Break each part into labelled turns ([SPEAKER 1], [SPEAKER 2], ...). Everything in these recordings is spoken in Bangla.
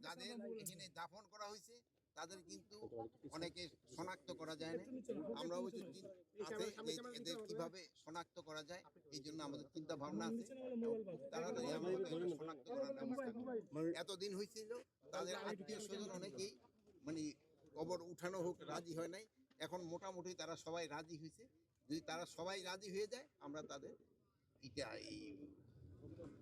[SPEAKER 1] যাদের এখানে দাফন করা হয়েছে তাদের কিন্তু অনেকে শনাক্ত করা যায় না। আমরা অবশ্য এদের কিভাবে শনাক্ত করা যায় এই জন্য আমাদের চিন্তা ভাবনা আছে। তাড়াতাড়ি আমাদের শনাক্ত করার ব্যবস্থা এতদিন হয়েছিল, তাদের আত্মীয় স্বজন অনেকেই মানে কবর উঠানো হোক রাজি হয় নাই। এখন মোটামুটি তারা সবাই রাজি হয়েছে। যদি তারা সবাই রাজি হয়ে যায় আমরা তাদের এটা এই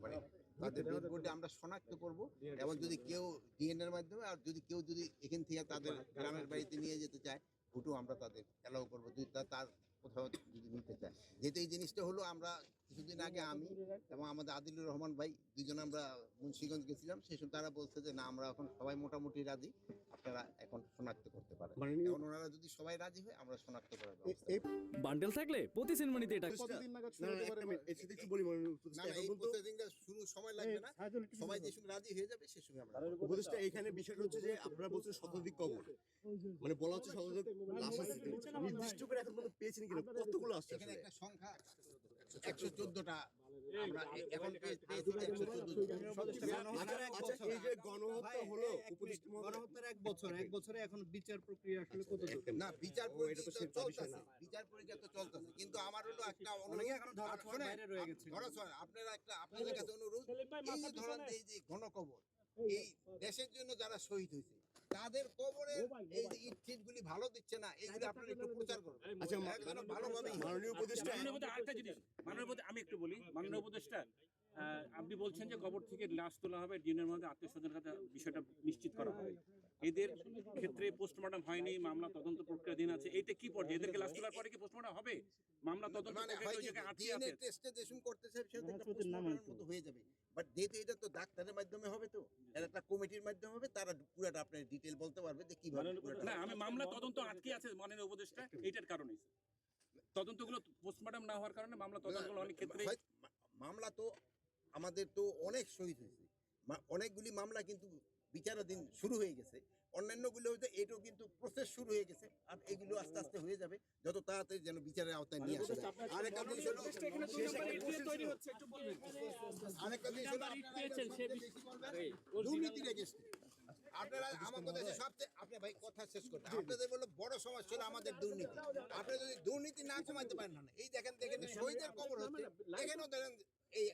[SPEAKER 1] মানে তাদের রিপোর্টে আমরা শনাক্ত করব, এবং যদি কেউ ডিএনএর মাধ্যমে আর যদি কেউ যদি এখান থেকে তাদের গ্রামের বাড়িতে নিয়ে যেতে চায় ওটাও আমরা তাদের অ্যালাউ করবো, যদি তার কোথাও যদি নিতে চায়। যেহেতু এই জিনিসটা হলো, আমরা কিছুদিন আগে আমি এবং আমাদের আদিলুর রহমান ভাই দুজনে আমরা মুন্সিগঞ্জ গেছিলাম, সেই সময় তারা বলছে যে না আমরা এখন সবাই মোটামুটি রাজি, আপনারা এখন শনাক্ত করতে পারেন। এখন ওনারা যদি সবাই রাজি হয় আমরা শনাক্ত করার ব্যবস্থা।
[SPEAKER 2] বান্ডেল থাকলে প্রতি সিনেমানিতে এটা
[SPEAKER 3] কতদিন নাগাদ শুরু হতে পারে? একটু বলি
[SPEAKER 1] না এই প্রসেসিংটা শুরু সময় লাগবে না, সবাই যে সময় রাজি হয়ে যাবে সে সময় আমরা
[SPEAKER 3] উপদেষ্টা এখানে বিষয়টা হচ্ছে যে আপনারা বলছেন শতাধিক কবর, মানে বলা হচ্ছে শতাধিক লাশ আছে, নির্দিষ্ট করে এখন পর্যন্ত পেয়েছেন কিনা, কতগুলো আসছে?
[SPEAKER 1] এখানে একটা সংখ্যা 114টা আমরা এখন পেয়েছি 114।
[SPEAKER 3] আচ্ছা এই যে গণহত্যা হলো, উপদেষ্টা
[SPEAKER 4] গণহত্যার এক বছরে এখন বিচার প্রক্রিয়া আসলে কত দূর?
[SPEAKER 1] না বিচার প্রক্রিয়া তো চলতেছে, বিচার প্রক্রিয়া তো চলতেছে, কিন্তু আমার হলো একটা অনুরোধ, আপনারা একটা আপনাদের কাছে অনুরোধ, এই যে ধরেন এই যে গণকবর এই দেশের জন্য যারা শহীদ হয়েছে তাদের কবরের এই যে ইট গুলি ভালো দিচ্ছে না, এইগুলো আপনারা একটু প্রচার করবেন।
[SPEAKER 3] আচ্ছা
[SPEAKER 1] ভালোভাবে
[SPEAKER 3] মাননীয় উপদেষ্টা,
[SPEAKER 5] আরেকটা জিনিস মাননীয় আমি একটু বলি, মাননীয় উপদেষ্টা আপনি বলছেন যে কবর থেকে লাশ তোলা হবে, ডিএনএর মধ্যে আত্মীয় স্বজনের কাছে বিষয়টা নিশ্চিত করা হবে, এদের ক্ষেত্রে পোস্টমর্টম হয়নি, মামলা তদন্ত প্রক্রিয়াধীন আছে, এইটা কি পর্যায়ে? এদেরকে লাশ তোলার পরে কি পোস্টমর্টম হবে? মামলা তদন্ত
[SPEAKER 1] ডিএনএ টেস্টে যেসব করতেছে সেটা পোস্টমর্টমের মতো হয়ে যাবে, বাট যেহেতু এটা তো ডাক্তারের মাধ্যমে হবে, তো এর একটা কমিটির মাধ্যমে হবে, তারা পুরোটা আপনার ডিটেইল বলতে পারবে যে কিভাবে।
[SPEAKER 5] না আমি মামলা তদন্ত আটকে আছে মাননীয় উপদেষ্টা, এইটার কারণে তদন্তগুলো পোস্টমর্টম না হওয়ার কারণে মামলা তদন্তগুলো অনেক ক্ষেত্রে
[SPEAKER 1] মামলা তো আমাদের তো অনেক শহীদ হয়েছে, অনেকগুলি মামলা কিন্তু বিচারাধীন শুরু হয়ে গেছে, অন্যান্যগুলো হয়তো এটাও কিন্তু প্রসেস শুরু হয়ে গেছে, আর এগুলো আস্তে আস্তে হয়ে যাবে যত তাড়াতাড়ি যেন বিচারের আওতায় নিয়ে আসে। আরেকটা জিনিস হলো দুর্নীতি রেজিস্ট্রি, আপনারা আমার কথা সবচেয়ে আপনি ভাই কথা শেষ করতে, আপনাদের বললো বড় সমস্যা হলো আমাদের দুর্নীতি। আপনি যদি দুর্নীতি না কমাইতে পারেন না, এই দেখেন শহীদের কবর হচ্ছে, এখানেও দেখেন এই